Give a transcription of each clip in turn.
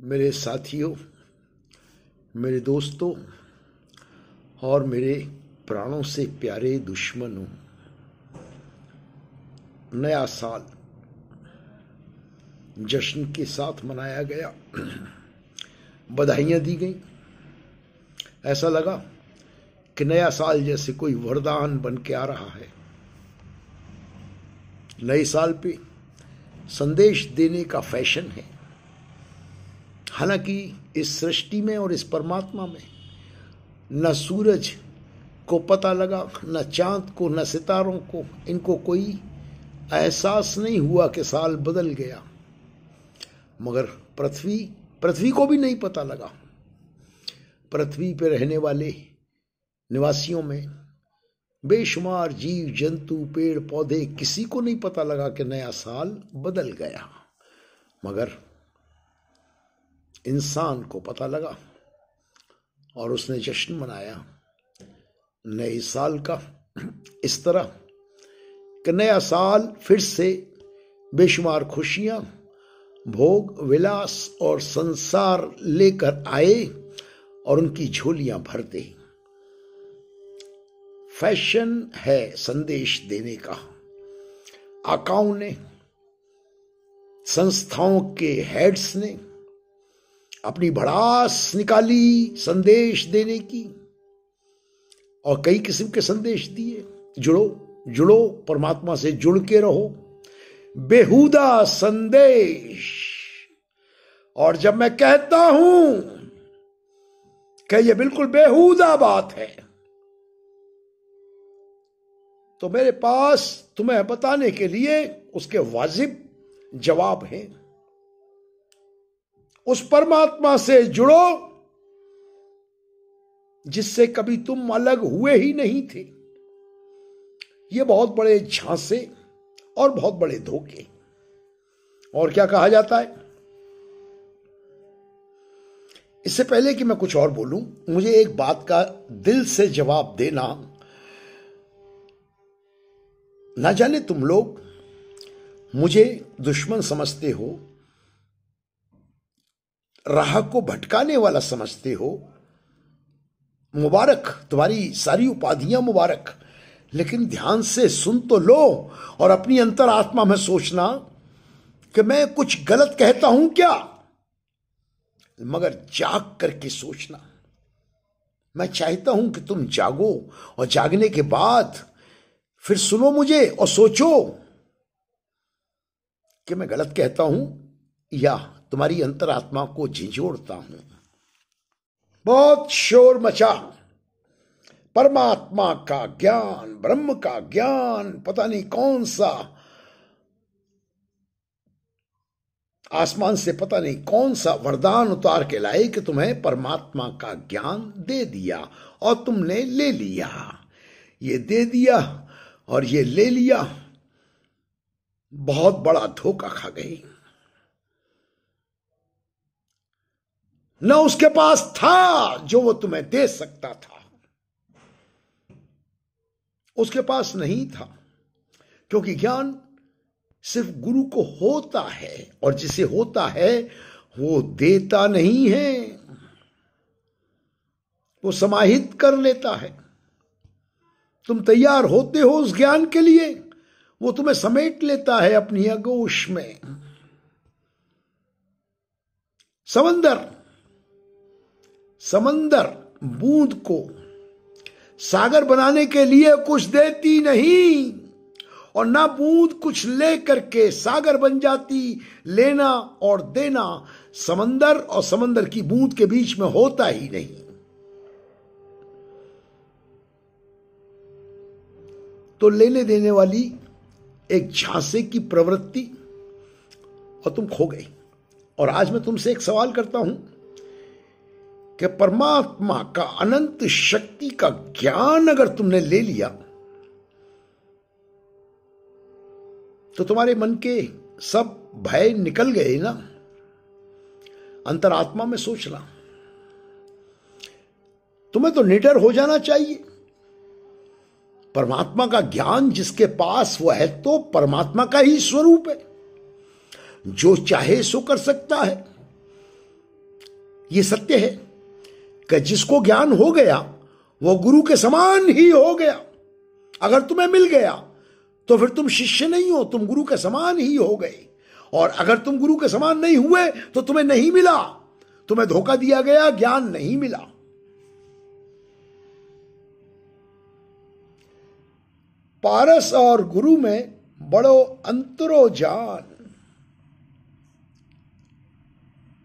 मेरे साथियों, मेरे दोस्तों और मेरे प्राणों से प्यारे दुश्मनों, नया साल जश्न के साथ मनाया गया, बधाइयाँ दी गई। ऐसा लगा कि नया साल जैसे कोई वरदान बन के आ रहा है। नए साल पे संदेश देने का फैशन है। हालांकि इस सृष्टि में और इस परमात्मा में न सूरज को पता लगा, न चांद को, न सितारों को, इनको कोई एहसास नहीं हुआ कि साल बदल गया। मगर पृथ्वी को भी नहीं पता लगा। पृथ्वी पर रहने वाले निवासियों में बेशुमार जीव जंतु, पेड़ पौधे, किसी को नहीं पता लगा कि नया साल बदल गया। मगर इंसान को पता लगा और उसने जश्न मनाया नए साल का इस तरह कि नया साल फिर से बेशुमार खुशियां, भोग विलास और संसार लेकर आए और उनकी झोलियां भर दे। फैशन है संदेश देने का। आकाओं ने, संस्थाओं के हेड्स ने अपनी भड़ास निकाली संदेश देने की और कई किस्म के संदेश दिए। जुड़ो, परमात्मा से जुड़ के रहो, बेहुदा संदेश। और जब मैं कहता हूं कि यह बिल्कुल बेहुदा बात है, तो मेरे पास तुम्हें बताने के लिए उसके वाजिब जवाब हैं। उस परमात्मा से जुड़ो जिससे कभी तुम अलग हुए ही नहीं थे। ये बहुत बड़े झांसे और बहुत बड़े धोखे। और क्या कहा जाता है? इससे पहले कि मैं कुछ और बोलूं, मुझे एक बात का दिल से जवाब देना। ना जाने तुम लोग मुझे दुश्मन समझते हो, राह को भटकाने वाला समझते हो। मुबारक, तुम्हारी सारी उपाधियां मुबारक। लेकिन ध्यान से सुन तो लो और अपनी अंतरात्मा में सोचना कि मैं कुछ गलत कहता हूं क्या। मगर जाग करके सोचना। मैं चाहता हूं कि तुम जागो और जागने के बाद फिर सुनो मुझे और सोचो कि मैं गलत कहता हूं या तुम्हारी अंतरात्मा को झिझोड़ता हूं। बहुत शोर मचा। परमात्मा का ज्ञान, ब्रह्म का ज्ञान, पता नहीं कौन सा आसमान से पता नहीं कौन सा वरदान उतार के लाए कि तुम्हें परमात्मा का ज्ञान दे दिया और तुमने ले लिया। ये दे दिया और ये ले लिया, बहुत बड़ा धोखा खा गई। न उसके पास था जो वो तुम्हें दे सकता था। उसके पास नहीं था, क्योंकि ज्ञान सिर्फ गुरु को होता है और जिसे होता है वो देता नहीं है, वो समाहित कर लेता है। तुम तैयार होते हो उस ज्ञान के लिए, वो तुम्हें समेट लेता है अपनी आगोश में। समंदर बूंद को सागर बनाने के लिए कुछ देती नहीं, और ना बूंद कुछ ले करके सागर बन जाती। लेना और देना समंदर और समंदर की बूंद के बीच में होता ही नहीं। तो लेने देने वाली एक झांसे की प्रवृत्ति, और तुम खो गए। और आज मैं तुमसे एक सवाल करता हूं कि परमात्मा का अनंत शक्ति का ज्ञान अगर तुमने ले लिया तो तुम्हारे मन के सब भय निकल गए ना। अंतरात्मा में सोचना। तुम्हें तो निडर हो जाना चाहिए। परमात्मा का ज्ञान जिसके पास वो है तो परमात्मा का ही स्वरूप है। जो चाहे सो कर सकता है। ये सत्य है कि जिसको ज्ञान हो गया वो गुरु के समान ही हो गया। अगर तुम्हें मिल गया तो फिर तुम शिष्य नहीं हो, तुम गुरु के समान ही हो गए। और अगर तुम गुरु के समान नहीं हुए तो तुम्हें नहीं मिला, तुम्हें धोखा दिया गया, ज्ञान नहीं मिला। पारस और गुरु में बड़ो अंतरो जान,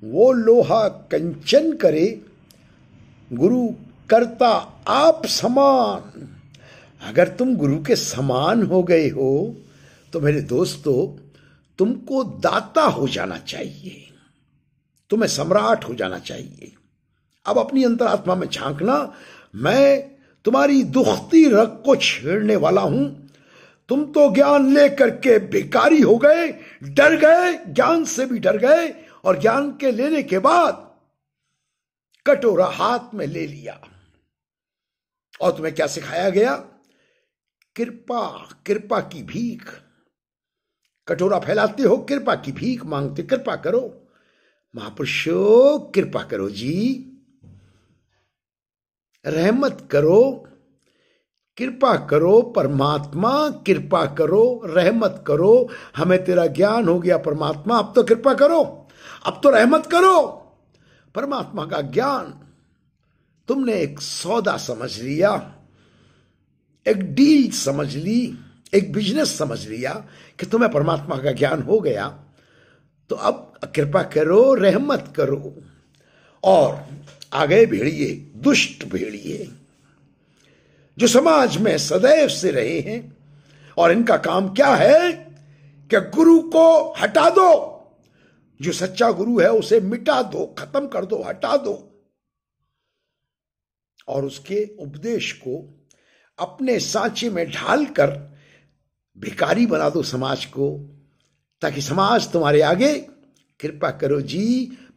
वो लोहा कंचन करे, गुरु करता आप समान। अगर तुम गुरु के समान हो गए हो तो मेरे दोस्तों, तुमको दाता हो जाना चाहिए, तुम्हें सम्राट हो जाना चाहिए। अब अपनी अंतरात्मा में झांकना, मैं तुम्हारी दुखती रग को छेड़ने वाला हूं। तुम तो ज्ञान लेकर के भिखारी हो गए, डर गए, ज्ञान से भी डर गए, और ज्ञान के लेने के बाद कटोरा हाथ में ले लिया। और तुम्हें क्या सिखाया गया? कृपा, कृपा की भीख। कटोरा फैलाते हो, कृपा की भीख मांगते, कृपा करो महापुरुषों, कृपा करो जी, रहमत करो, कृपा करो परमात्मा, कृपा करो, रहमत करो, हमें तेरा ज्ञान हो गया परमात्मा, अब तो कृपा करो, अब तो रहमत करो। परमात्मा का ज्ञान तुमने एक सौदा समझ लिया, एक डील समझ ली, एक बिजनेस समझ लिया कि तुम्हें परमात्मा का ज्ञान हो गया, तो अब कृपा करो, रहमत करो। और आ गए भेड़िए, दुष्ट भेड़िए, जो समाज में सदैव से रहे हैं, और इनका काम क्या है कि गुरु को हटा दो, जो सच्चा गुरु है उसे मिटा दो, खत्म कर दो, हटा दो, और उसके उपदेश को अपने सांचे में ढालकर भिखारी बना दो समाज को, ताकि समाज तुम्हारे आगे कृपा करो जी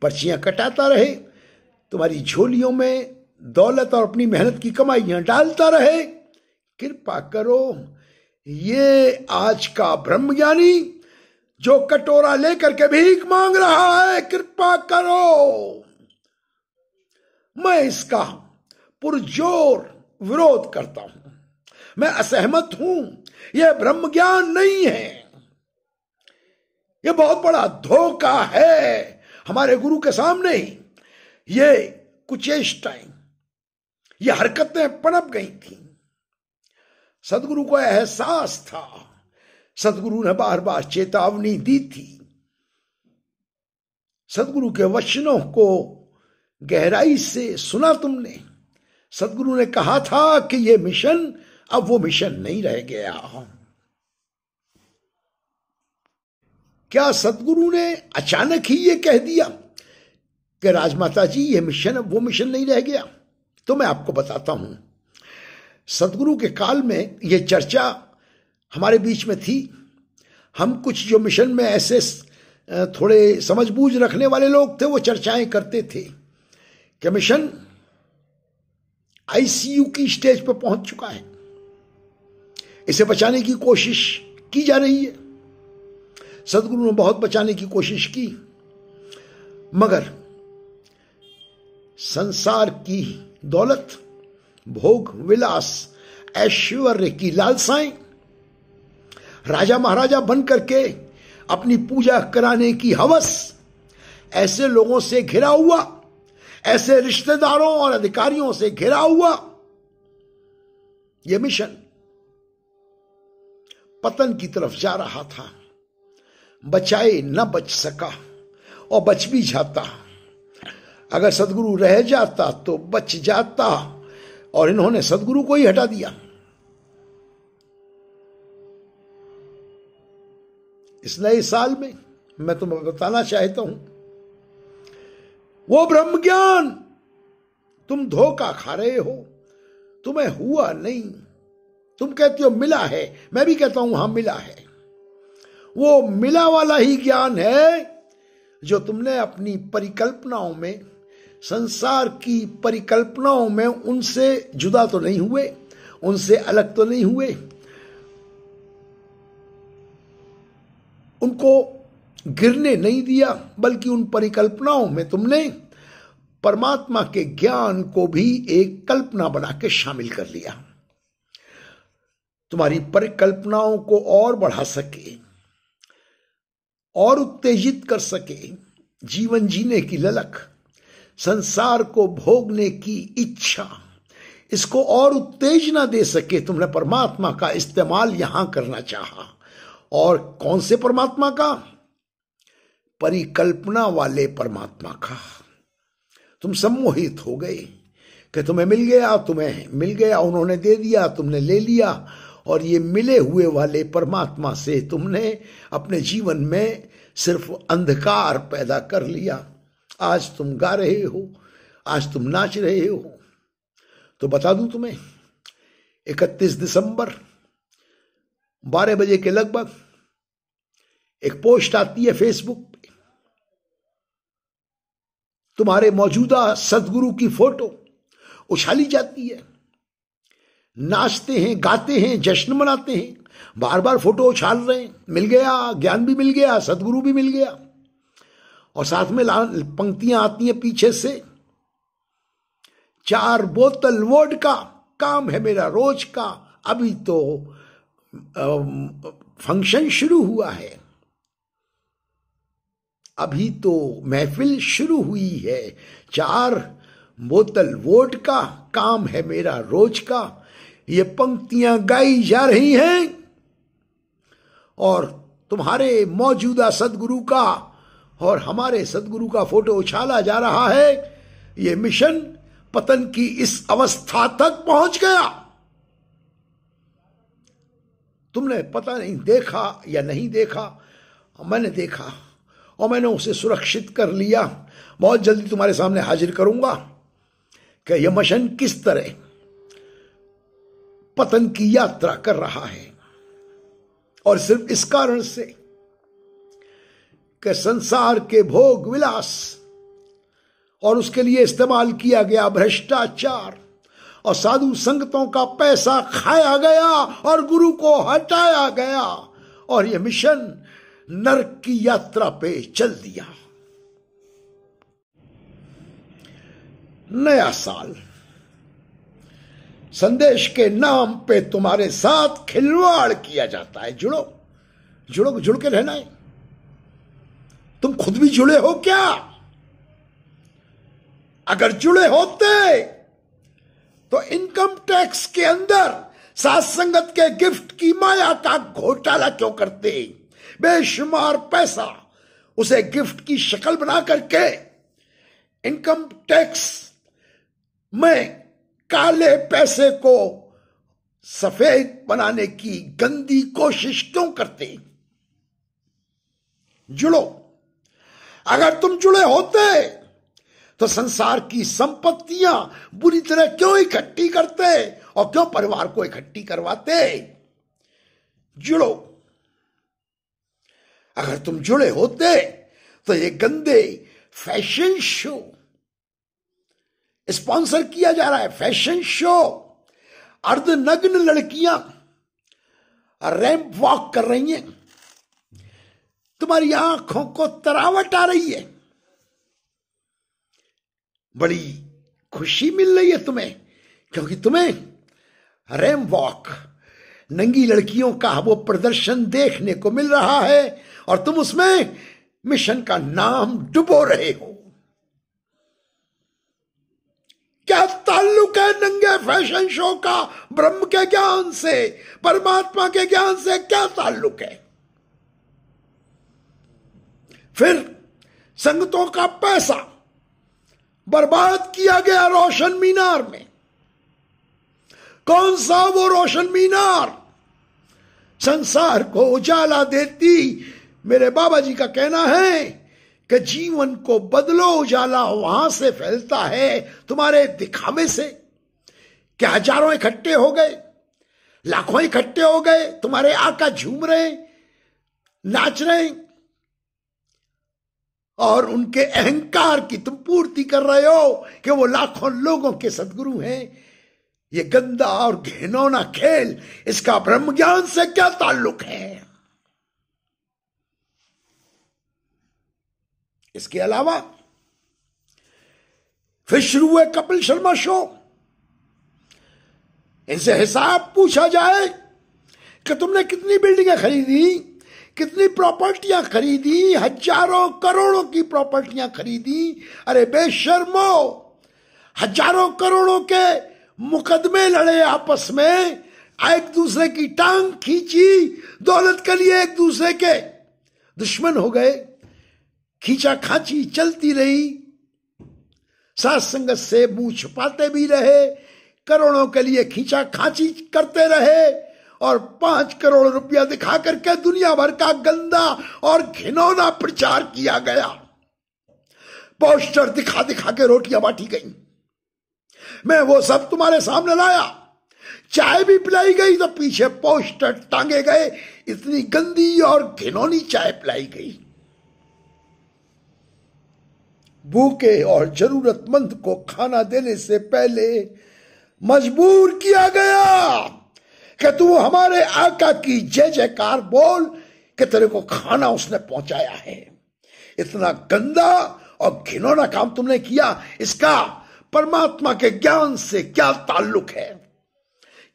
पर्चियां कटाता रहे, तुम्हारी झोलियों में दौलत और अपनी मेहनत की कमाइयां डालता रहे। कृपा करो। ये आज का ब्रह्मज्ञानी जो कटोरा लेकर के भीख मांग रहा है, कृपा करो। मैं इसका पुरजोर विरोध करता हूं, मैं असहमत हूं। यह ब्रह्म ज्ञान नहीं है, यह बहुत बड़ा धोखा है हमारे गुरु के सामने ही। ये कुचेष्टाएं, ये हरकतें पनप गई थी। सदगुरु को एहसास था, सदगुरु ने बार बार चेतावनी दी थी, सदगुरु के वचनों को गहराई से सुना तुमने। सदगुरु ने कहा था कि यह मिशन अब वो मिशन नहीं रह गया। क्या सदगुरु ने अचानक ही ये कह दिया कि राजमाता जी ये मिशन अब वो मिशन नहीं रह गया? तो मैं आपको बताता हूं, सदगुरु के काल में ये चर्चा हमारे बीच में थी। हम कुछ जो मिशन में ऐसे थोड़े समझबूझ रखने वाले लोग थे, वो चर्चाएं करते थे कि मिशन आईसीयू की स्टेज पर पहुंच चुका है, इसे बचाने की कोशिश की जा रही है। सदगुरु ने बहुत बचाने की कोशिश की, मगर संसार की दौलत, भोग विलास, ऐश्वर्य की लालसाएं, राजा महाराजा बन करके अपनी पूजा कराने की हवस, ऐसे लोगों से घिरा हुआ, ऐसे रिश्तेदारों और अधिकारियों से घिरा हुआ यह मिशन पतन की तरफ जा रहा था। बचाए न बच सका और बच भी जाता। अगर सदगुरु रह जाता तो बच जाता, और इन्होंने सदगुरु को ही हटा दिया। इस नए साल में मैं तुम्हें बताना चाहता हूं, वो ब्रह्म ज्ञान तुम धोखा खा रहे हो, तुम्हें हुआ नहीं। तुम कहते हो मिला है, मैं भी कहता हूं हां मिला है। वो मिला वाला ही ज्ञान है जो तुमने अपनी परिकल्पनाओं में, संसार की परिकल्पनाओं में उनसे जुदा तो नहीं हुए, उनसे अलग तो नहीं हुए, उनको गिरने नहीं दिया, बल्कि उन परिकल्पनाओं में तुमने परमात्मा के ज्ञान को भी एक कल्पना बना के शामिल कर लिया, तुम्हारी परिकल्पनाओं को और बढ़ा सके और उत्तेजित कर सके, जीवन जीने की ललक, संसार को भोगने की इच्छा, इसको और उत्तेजना दे सके। तुमने परमात्मा का इस्तेमाल यहां करना चाहा। और कौन से परमात्मा का? परिकल्पना वाले परमात्मा का। तुम सम्मोहित हो गए कि तुम्हें मिल गया, उन्होंने दे दिया, तुमने ले लिया, और ये मिले हुए वाले परमात्मा से तुमने अपने जीवन में सिर्फ अंधकार पैदा कर लिया। आज तुम गा रहे हो, आज तुम नाच रहे हो। तो बता दूं तुम्हें, 31 दिसंबर 12 बजे के लगभग एक पोस्ट आती है फेसबुक पे, तुम्हारे मौजूदा सदगुरु की फोटो उछाली जाती है। नाचते हैं, गाते हैं, जश्न मनाते हैं, बार बार फोटो उछाल रहे हैं। मिल गया, ज्ञान भी मिल गया, सदगुरु भी मिल गया। और साथ में पंक्तियां आती हैं पीछे से, 4 बोतल वोडका, काम है मेरा रोज का। अभी तो फंक्शन शुरू हुआ है, अभी तो महफिल शुरू हुई है। 4 बोतल वोडका, काम है मेरा रोज का। ये पंक्तियां गाई जा रही हैं और तुम्हारे मौजूदा सदगुरु का और हमारे सदगुरु का फोटो उछाला जा रहा है। ये मिशन पतन की इस अवस्था तक पहुंच गया। तुमने पता नहीं देखा या नहीं देखा, मैंने देखा और मैंने उसे सुरक्षित कर लिया। बहुत जल्दी तुम्हारे सामने हाजिर करूंगा कि यह मिशन किस तरह पतन की यात्रा कर रहा है। और सिर्फ इस कारण से कि संसार के भोग विलास और उसके लिए इस्तेमाल किया गया भ्रष्टाचार और साधु संगतों का पैसा खाया गया और गुरु को हटाया गया और यह मिशन नरक की यात्रा पे चल दिया। नया साल संदेश के नाम पे तुम्हारे साथ खिलवाड़ किया जाता है। जुड़ के रहना है। तुम खुद भी जुड़े हो क्या? अगर जुड़े होते तो इनकम टैक्स के अंदर साथ संगत के गिफ्ट की माया का घोटाला क्यों करते? बेशुमार पैसा उसे गिफ्ट की शक्ल बना करके इनकम टैक्स में काले पैसे को सफेद बनाने की गंदी कोशिश क्यों करते? जुड़ो। अगर तुम जुड़े होते तो संसार की संपत्तियां बुरी तरह क्यों इकट्ठी करते और क्यों परिवार को इकट्ठी करवाते? जुड़ो। अगर तुम जुड़े होते तो ये गंदे फैशन शो स्पॉन्सर किया जा रहा है। फैशन शो, अर्धनग्न लड़कियां रैंप वॉक कर रही हैं, तुम्हारी आंखों को तरावट आ रही है, बड़ी खुशी मिल रही है तुम्हें, क्योंकि तुम्हें रैंप वॉक, नंगी लड़कियों का वो प्रदर्शन देखने को मिल रहा है और तुम उसमें मिशन का नाम डुबो रहे हो। क्या ताल्लुक है नंगे फैशन शो का ब्रह्म के ज्ञान से, परमात्मा के ज्ञान से क्या ताल्लुक है? फिर संगतों का पैसा बर्बाद किया गया रोशन मीनार में। कौन सा वो रोशन मीनार संसार को उजाला देती? मेरे बाबा जी का कहना है कि जीवन को बदलो, उजाला वहां से फैलता है तुम्हारे दिखावे से। क्या हजारों इकट्ठे हो गए, लाखों इकट्ठे हो गए, तुम्हारे आका झूम रहे, नाच रहे और उनके अहंकार की तुम पूर्ति कर रहे हो कि वो लाखों लोगों के सदगुरु हैं। ये गंदा और घिनौना खेल, इसका ब्रह्म ज्ञान से क्या ताल्लुक है? इसके अलावा फिर शुरू हुए कपिल शर्मा शो। इनसे हिसाब पूछा जाए कि तुमने कितनी बिल्डिंगें खरीदी, कितनी प्रॉपर्टियां खरीदी, हजारों करोड़ों की प्रॉपर्टियां खरीदी। अरे बेशर्मो, हजारों करोड़ों के मुकदमे लड़े आपस में, एक दूसरे की टांग खींची, दौलत के लिए एक दूसरे के दुश्मन हो गए, खींचा खांची चलती रही, साथ संगत से मुंह छुपाते भी रहे, करोड़ों के लिए खींचा खांची करते रहे और 5 करोड़ रुपया दिखा करके दुनिया भर का गंदा और घिनौना प्रचार किया गया। पोस्टर दिखा दिखा के रोटियां बांटी गई। मैं वो सब तुम्हारे सामने लाया। चाय भी पिलाई गई तो पीछे पोस्टर टांगे गए, इतनी गंदी और घिनौनी चाय पिलाई गई। भूखे और जरूरतमंद को खाना देने से पहले मजबूर किया गया कि तू हमारे आका की जय जयकार बोल कि तेरे को खाना उसने पहुंचाया है। इतना गंदा और घिनौना काम तुमने किया, इसका परमात्मा के ज्ञान से क्या ताल्लुक है,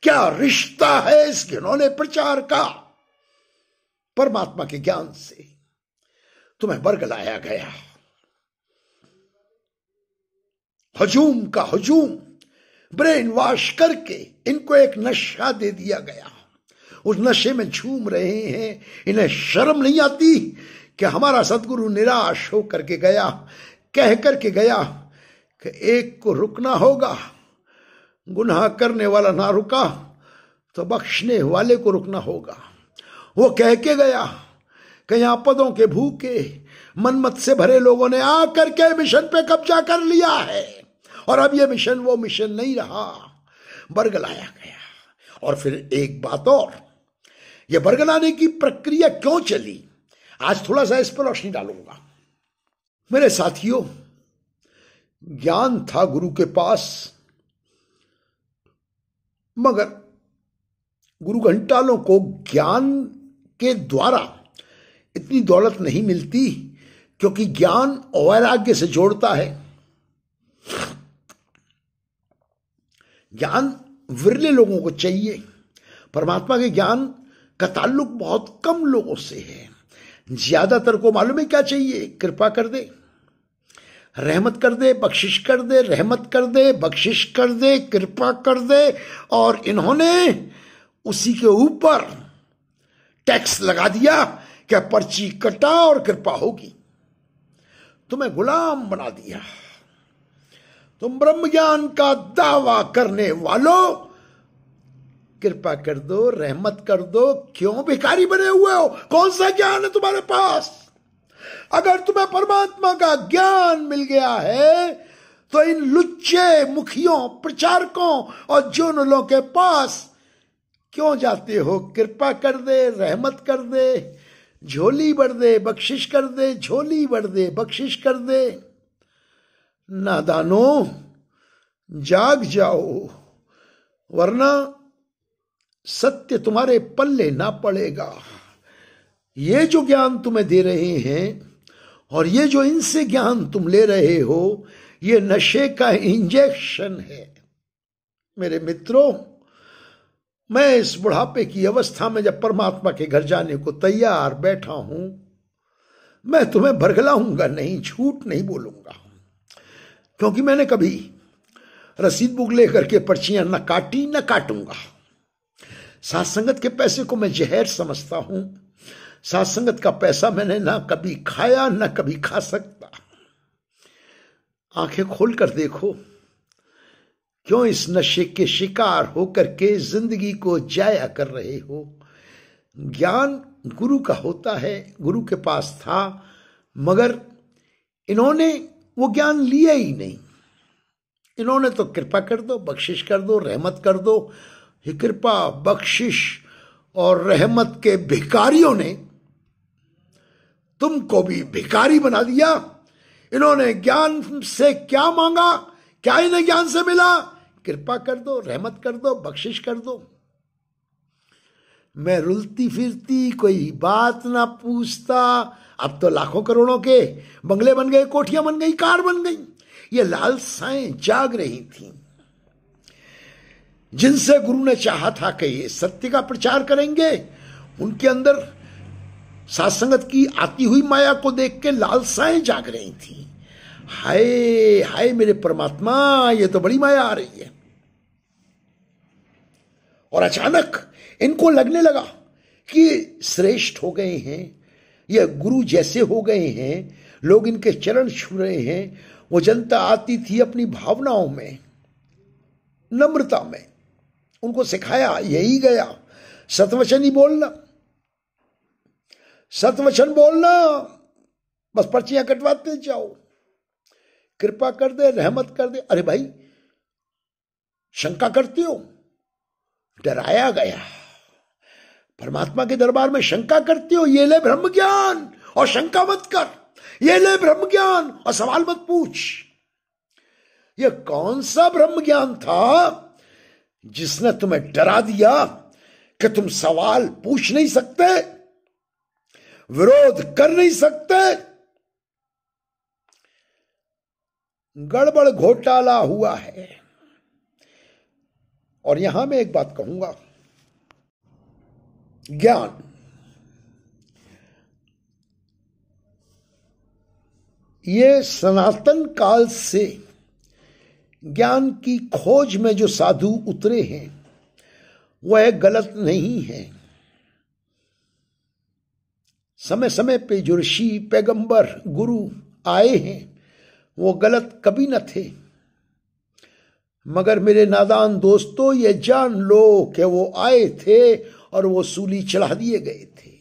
क्या रिश्ता है इस घिनौने प्रचार का परमात्मा के ज्ञान से? तुम्हें बरगलाया गया। हजूम का हजूम, ब्रेन वॉश करके इनको एक नशा दे दिया गया। उस नशे में झूम रहे हैं। इन्हें शर्म नहीं आती कि हमारा सदगुरु निराश होकर के गया, कह करके गया कि एक को रुकना होगा। गुनाह करने वाला ना रुका तो बख्शने वाले को रुकना होगा। वो कह के गया कि यहां पदों के भूखे मनमत से भरे लोगों ने आकर के मिशन पे कब्जा कर लिया है और अब ये मिशन वो मिशन नहीं रहा, बरगलाया गया। और फिर एक बात और, ये बरगलाने की प्रक्रिया क्यों चली, आज थोड़ा सा इस पर रोशनी डालूंगा। मेरे साथियों, ज्ञान था गुरु के पास, मगर गुरु घंटालों को ज्ञान के द्वारा इतनी दौलत नहीं मिलती, क्योंकि ज्ञान वैराग्य से जोड़ता है। ज्ञान विरले लोगों को चाहिए। परमात्मा के ज्ञान का ताल्लुक बहुत कम लोगों से है। ज्यादातर को मालूम है क्या चाहिए, कृपा कर दे, रहमत कर दे, बख्शिश कर दे, रहमत कर दे, बख्शिश कर दे, कृपा कर दे। और इन्होंने उसी के ऊपर टैक्स लगा दिया कि पर्ची कटा और कृपा होगी। तुम्हें गुलाम बना दिया। तुम ब्रह्म ज्ञान का दावा करने वालों, कृपा कर दो, रहमत कर दो, क्यों भिखारी बने हुए हो? कौन सा ज्ञान है तुम्हारे पास? अगर तुम्हें परमात्मा का ज्ञान मिल गया है तो इन लुच्चे मुखियों, प्रचारकों और जोनलों के पास क्यों जाते हो? कृपा कर दे, रहमत कर दे, झोली भर दे, बख्शिश कर दे, झोली भर दे, बख्शिश कर दे। नादानो, जाग जाओ, वरना सत्य तुम्हारे पल्ले ना पड़ेगा। ये जो ज्ञान तुम्हें दे रहे हैं और ये जो इनसे ज्ञान तुम ले रहे हो, ये नशे का इंजेक्शन है। मेरे मित्रों, मैं इस बुढ़ापे की अवस्था में जब परमात्मा के घर जाने को तैयार बैठा हूं, मैं तुम्हें बरगलाऊंगा नहीं, झूठ नहीं बोलूंगा, क्योंकि मैंने कभी रसीद बुक लेकर के पर्चियां न काटी न काटूंगा। साथ संगत के पैसे को मैं जहर समझता हूं। साथ संगत का पैसा मैंने ना कभी खाया ना कभी खा सकता। आंखें खोल कर देखो, क्यों इस नशे के शिकार होकर के जिंदगी को जाया कर रहे हो? ज्ञान गुरु का होता है, गुरु के पास था, मगर इन्होंने वो ज्ञान लिया ही नहीं। इन्होंने तो कृपा कर दो, बख्शिश कर दो, रहमत कर दो। ये कृपा, बख्शिश और रहमत के भिखारियों ने तुमको भी भिखारी बना दिया। इन्होंने ज्ञान से क्या मांगा? क्या इन्हें ज्ञान से मिला? कृपा कर दो, रहमत कर दो, बख्शिश कर दो। मैं रुलती फिरती, कोई बात ना पूछता। अब तो लाखों करोड़ों के बंगले बन गए, कोठियां बन गई, कार बन गई। ये लालसाएं जाग रही थीं, जिनसे गुरु ने चाहा था कि ये सत्य का प्रचार करेंगे। उनके अंदर सात्संगत की आती हुई माया को देख के लालसाएं जाग रही थी। हाय हाय मेरे परमात्मा, ये तो बड़ी माया आ रही है। और अचानक इनको लगने लगा कि श्रेष्ठ हो गए हैं, ये गुरु जैसे हो गए हैं, लोग इनके चरण छू रहे हैं। वो जनता आती थी अपनी भावनाओं में, नम्रता में, उनको सिखाया यही गया, सतवचन ही बोलना, सतवचन बोलना, बस पर्चियां कटवाते जाओ, कृपा कर दे, रहमत कर दे। अरे भाई शंका करते हो, डराया गया। परमात्मा के दरबार में शंका करते हो, ये ले ब्रह्म ज्ञान और शंका मत कर, ये ले ब्रह्म ज्ञान और सवाल मत पूछ। ये कौन सा ब्रह्म ज्ञान था जिसने तुम्हें डरा दिया कि तुम सवाल पूछ नहीं सकते, विरोध कर नहीं सकते? गड़बड़ घोटाला हुआ है। और यहां मैं एक बात कहूंगा, ज्ञान ये सनातन काल से ज्ञान की खोज में जो साधु उतरे हैं वह गलत नहीं है। समय समय पे जो ऋषि पैगंबर गुरु आए हैं वो गलत कभी न थे, मगर मेरे नादान दोस्तों ये जान लो कि वो आए थे और वो सूली चढ़ा दिए गए थे।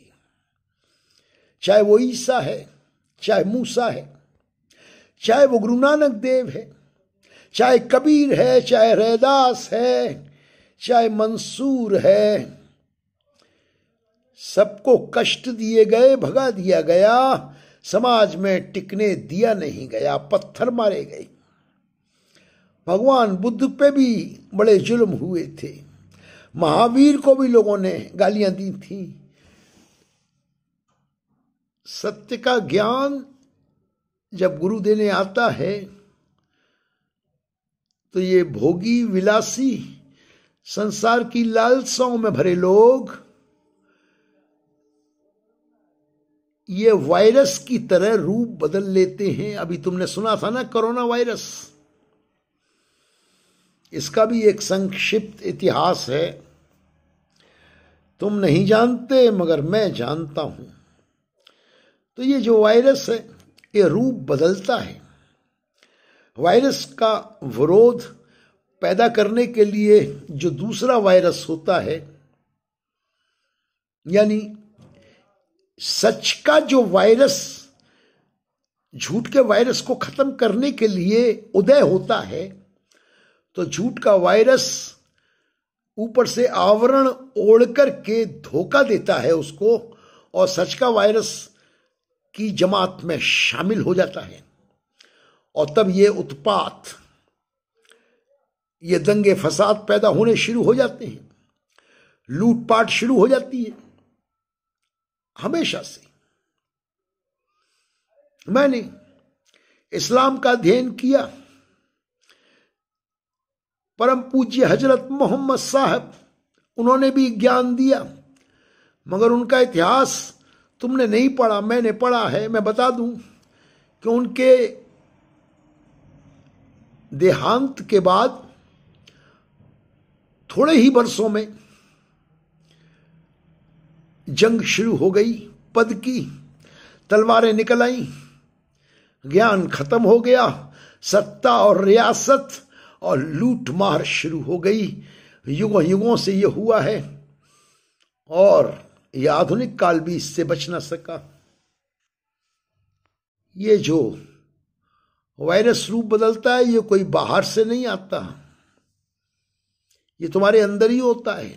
चाहे वो ईसा है, चाहे मूसा है, चाहे वो गुरु नानक देव है, चाहे कबीर है, चाहे रैदास है, चाहे मंसूर है, सबको कष्ट दिए गए, भगा दिया गया, समाज में टिकने दिया नहीं गया, पत्थर मारे गए। भगवान बुद्ध पे भी बड़े जुल्म हुए थे, महावीर को भी लोगों ने गालियां दी थी। सत्य का ज्ञान जब गुरु देने आता है तो ये भोगी विलासी संसार की लालसाओं में भरे लोग ये वायरस की तरह रूप बदल लेते हैं। अभी तुमने सुना था ना कोरोना वायरस, इसका भी एक संक्षिप्त इतिहास है, तुम नहीं जानते मगर मैं जानता हूं। तो ये जो वायरस है ये रूप बदलता है। वायरस का विरोध पैदा करने के लिए जो दूसरा वायरस होता है, यानी सच का जो वायरस, झूठ के वायरस को खत्म करने के लिए उदय होता है, तो झूठ का वायरस ऊपर से आवरण ओढ़ करके धोखा देता है उसको, और सच का वायरस की जमात में शामिल हो जाता है। और तब ये उत्पात, ये दंगे फसाद पैदा होने शुरू हो जाते हैं, लूटपाट शुरू हो जाती है। हमेशा से मैंने इस्लाम का अध्ययन किया, परम पूज्य हजरत मोहम्मद साहब उन्होंने भी ज्ञान दिया, मगर उनका इतिहास तुमने नहीं पढ़ा, मैंने पढ़ा है। मैं बता दूं कि उनके देहांत के बाद थोड़े ही वर्षों में जंग शुरू हो गई, पद की तलवारें निकल आई, ज्ञान खत्म हो गया, सत्ता और रियासत और लूट मार शुरू हो गई। युगों युगों से यह हुआ है और यह आधुनिक काल भी इससे बच ना सका। ये जो वायरस रूप बदलता है ये कोई बाहर से नहीं आता, ये तुम्हारे अंदर ही होता है।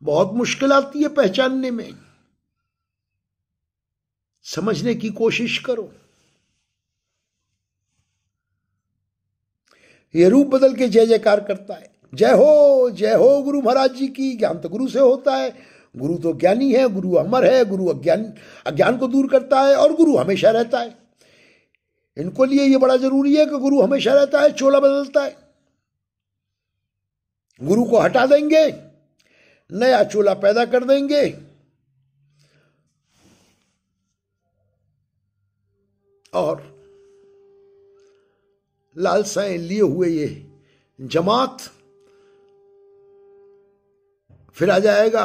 बहुत मुश्किल आती है पहचानने में, समझने की कोशिश करो। ये रूप बदल के जय जयकार करता है, जय हो गुरु महाराज जी की। ज्ञान तो गुरु से होता है, गुरु तो ज्ञानी है, गुरु अमर है, गुरु अज्ञान को दूर करता है और गुरु हमेशा रहता है। इनको लिए ये बड़ा जरूरी है कि गुरु हमेशा रहता है, चोला बदलता है। गुरु को हटा देंगे, नया चोला पैदा कर देंगे, और लालसाएं लिए हुए ये जमात फिर आ जाएगा।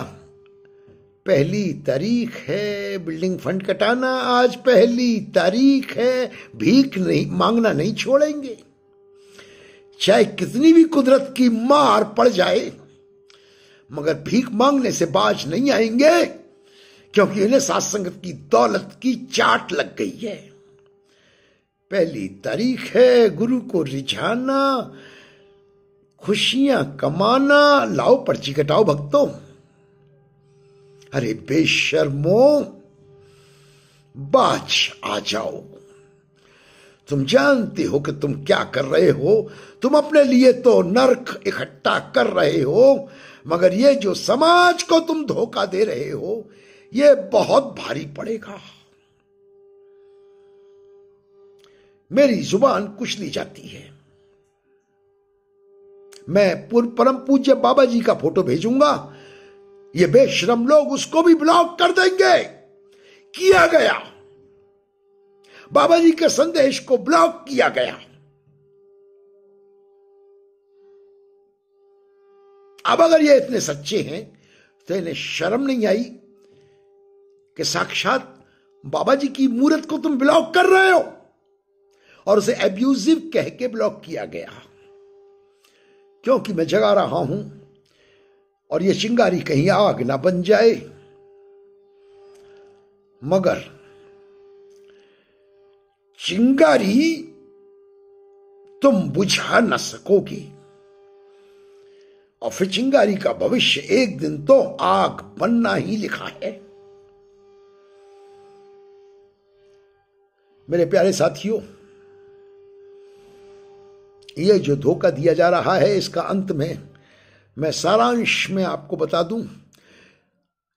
1 तारीख है, बिल्डिंग फंड कटाना, आज 1 तारीख है, भीख नहीं मांगना नहीं छोड़ेंगे। चाहे कितनी भी कुदरत की मार पड़ जाए, मगर भीख मांगने से बाज नहीं आएंगे, क्योंकि इन्हें सत्संगत की दौलत की चाट लग गई है। 1 तारीख है, गुरु को रिझाना, खुशियां कमाना। लाओ पर्ची कटाओ भक्तों। अरे बेशर्मो, बाज आ जाओ। तुम जानते हो कि तुम क्या कर रहे हो। तुम अपने लिए तो नर्क इकट्ठा कर रहे हो, मगर ये जो समाज को तुम धोखा दे रहे हो, ये बहुत भारी पड़ेगा। मेरी जुबान कुचली जाती है। मैं परम पूज्य बाबा जी का फोटो भेजूंगा, ये बेशरम लोग उसको भी ब्लॉक कर देंगे। किया गया, बाबा जी के संदेश को ब्लॉक किया गया। अब अगर ये इतने सच्चे हैं तो इन्हें शर्म नहीं आई कि साक्षात बाबा जी की मूर्त को तुम ब्लॉक कर रहे हो, और उसे एब्यूजिव कह के ब्लॉक किया गया। क्योंकि मैं जगा रहा हूं, और ये चिंगारी कहीं आग ना बन जाए। मगर चिंगारी तुम बुझा न सकोगी, और फिर चिंगारी का भविष्य एक दिन तो आग बनना ही लिखा है। मेरे प्यारे साथियों, ये जो धोखा दिया जा रहा है, इसका अंत में मैं सारांश में आपको बता दूं,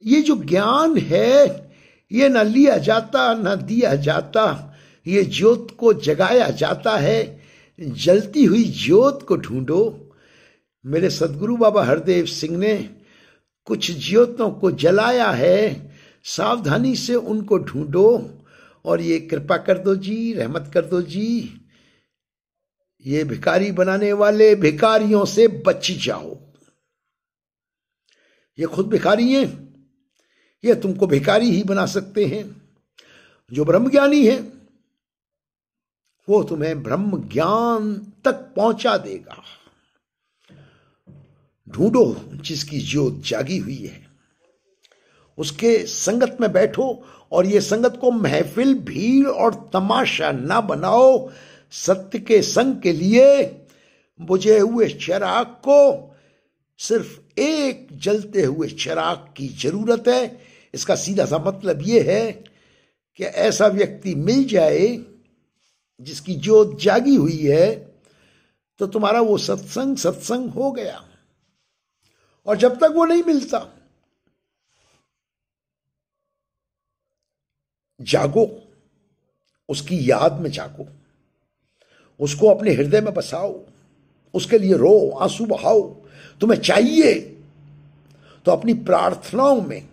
ये जो ज्ञान है, ये ना लिया जाता ना दिया जाता, ये ज्योत को जगाया जाता है। जलती हुई ज्योत को ढूंढो। मेरे सदगुरु बाबा हरदेव सिंह ने कुछ ज्योतों को जलाया है, सावधानी से उनको ढूंढो, और ये कृपा कर दो जी, रहमत कर दो जी, ये भिखारी बनाने वाले भिखारियों से बच जाओ। ये खुद भिखारी हैं, ये तुमको भिखारी ही बना सकते हैं। जो ब्रह्मज्ञानी है वो तुम्हें ब्रह्म ज्ञान तक पहुंचा देगा। ढूंढो जिसकी ज्योत जागी हुई है, उसके संगत में बैठो, और ये संगत को महफिल, भीड़ और तमाशा ना बनाओ। सत्य के संग के लिए बुझे हुए चिराग को सिर्फ एक जलते हुए चिराग की जरूरत है। इसका सीधा सा मतलब यह है कि ऐसा व्यक्ति मिल जाए जिसकी ज्योत जागी हुई है, तो तुम्हारा वो सत्संग हो गया। और जब तक वो नहीं मिलता, जागो, उसकी याद में जागो, उसको अपने हृदय में बसाओ, उसके लिए रो, आंसू बहाओ। तुम्हें चाहिए तो अपनी प्रार्थनाओं में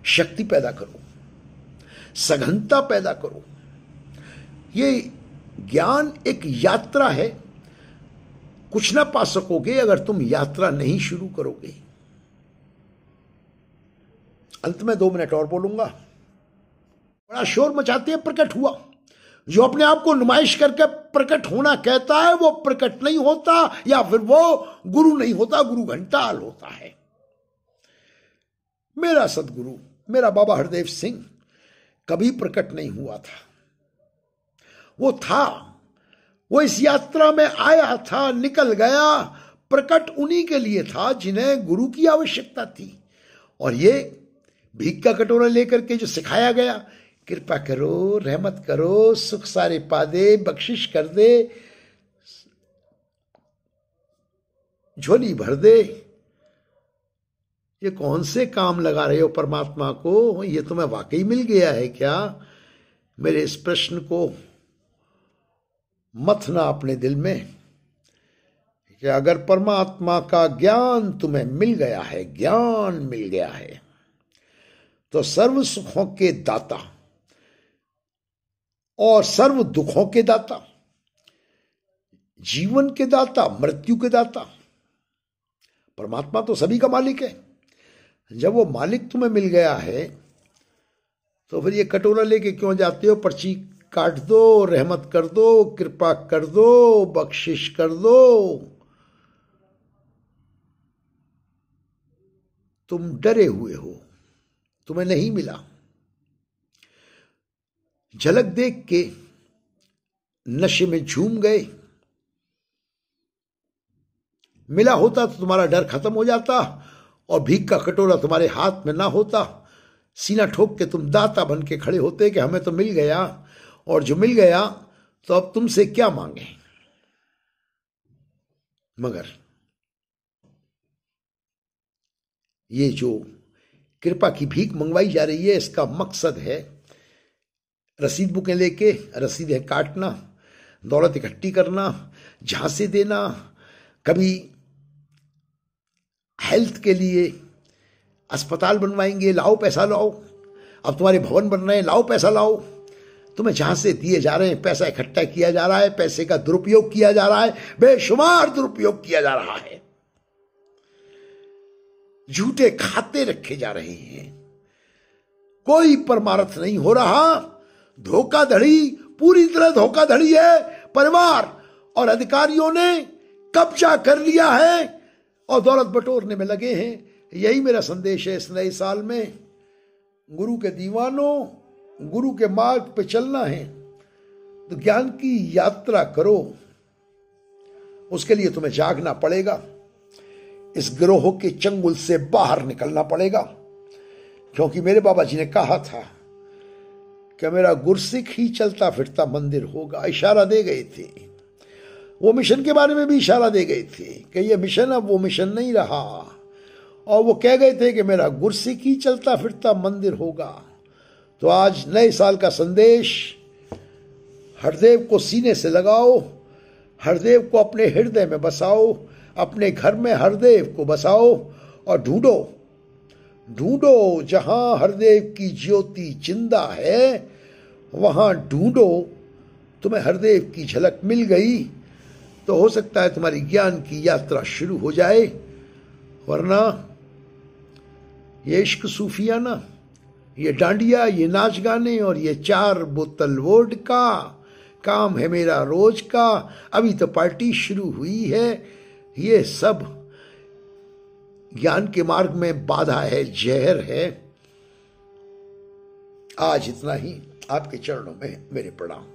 शक्ति पैदा करो, सघनता पैदा करो। ये ज्ञान एक यात्रा है। कुछ ना पा सकोगे अगर तुम यात्रा नहीं शुरू करोगे। अंत में 2 मिनट और बोलूंगा। बड़ा शोर मचाते हैं प्रकट हुआ। जो अपने आप को नुमाइश करके प्रकट होना कहता है, वो प्रकट नहीं होता, या फिर वो गुरु नहीं होता, गुरु घंटाल होता है। मेरा सदगुरु, मेरा बाबा हरदेव सिंह कभी प्रकट नहीं हुआ था। वो था, वो इस यात्रा में आया था, निकल गया। प्रकट उन्हीं के लिए था जिन्हें गुरु की आवश्यकता थी। और ये भीख का कटोरा लेकर के जो सिखाया गया, कृपा करो, रहमत करो, सुख सारे पा दे, बख्शिश कर दे, झोली भर दे, ये कौन से काम लगा रहे हो परमात्मा को? ये तुम्हें वाकई मिल गया है क्या? मेरे इस प्रश्न को मथना अपने दिल में कि अगर परमात्मा का ज्ञान तुम्हें मिल गया है, ज्ञान मिल गया है, तो सर्व सुखों के दाता और सर्व दुखों के दाता, जीवन के दाता, मृत्यु के दाता, परमात्मा तो सभी का मालिक है। जब वो मालिक तुम्हें मिल गया है तो फिर ये कटोरा लेके क्यों जाते हो? पर्ची काट दो, रहमत कर दो, कृपा कर दो, बख्शिश कर दो। तुम डरे हुए हो, तुम्हें नहीं मिला। झलक देख के नशे में झूम गए, मिला होता तो तुम्हारा डर खत्म हो जाता और भीख का कटोरा तुम्हारे हाथ में ना होता, सीना ठोक के तुम दाता बन के खड़े होते कि हमें तो मिल गया, और जो मिल गया तो अब तुमसे क्या मांगे। मगर ये जो कृपा की भीख मंगवाई जा रही है, इसका मकसद है रसीद बुकें लेके रसीदें काटना, दौलत इकट्ठी करना, झांसे देना, कभी हेल्थ के लिए अस्पताल बनवाएंगे, लाओ पैसा लाओ, अब तुम्हारे भवन बन रहे हैं, लाओ पैसा लाओ। तुम्हें झांसे दिए जा रहे हैं, पैसा इकट्ठा किया जा रहा है, पैसे का दुरुपयोग किया जा रहा है, बेशुमार दुरुपयोग किया जा रहा है, झूठे खाते रखे जा रहे हैं, कोई परमार्थ नहीं हो रहा। धोखाधड़ी, पूरी तरह धोखाधड़ी है। परिवार और अधिकारियों ने कब्जा कर लिया है और दौलत बटोरने में लगे हैं। यही मेरा संदेश है इस नए साल में। गुरु के दीवानों, गुरु के मार्ग पे चलना है तो ज्ञान की यात्रा करो। उसके लिए तुम्हें जागना पड़ेगा, इस गिरोह के चंगुल से बाहर निकलना पड़ेगा। क्योंकि मेरे बाबा जी ने कहा था कि मेरा गुरसिख ही चलता फिरता मंदिर होगा, इशारा दे गए थे। वो मिशन के बारे में भी इशारा दे गए थे कि ये मिशन अब वो मिशन नहीं रहा, और वो कह गए थे कि मेरा गुरसिख ही चलता फिरता मंदिर होगा। तो आज नए साल का संदेश, हरदेव को सीने से लगाओ, हरदेव को अपने हृदय में बसाओ, अपने घर में हरदेव को बसाओ और ढूंढो, ढूंढो जहां हरदेव की ज्योति जिंदा है, वहां ढूंढो। तुम्हें हरदेव की झलक मिल गई तो हो सकता है तुम्हारी ज्ञान की यात्रा शुरू हो जाए, वरना ये इश्क सूफियाना, ये डांडिया, ये नाच गाने और ये 4 बोतल वोडका काम है मेरा रोज का, अभी तो पार्टी शुरू हुई है, ये सब ज्ञान के मार्ग में बाधा है, जहर है। आज इतना ही। आपके चरणों में मेरे प्रणाम।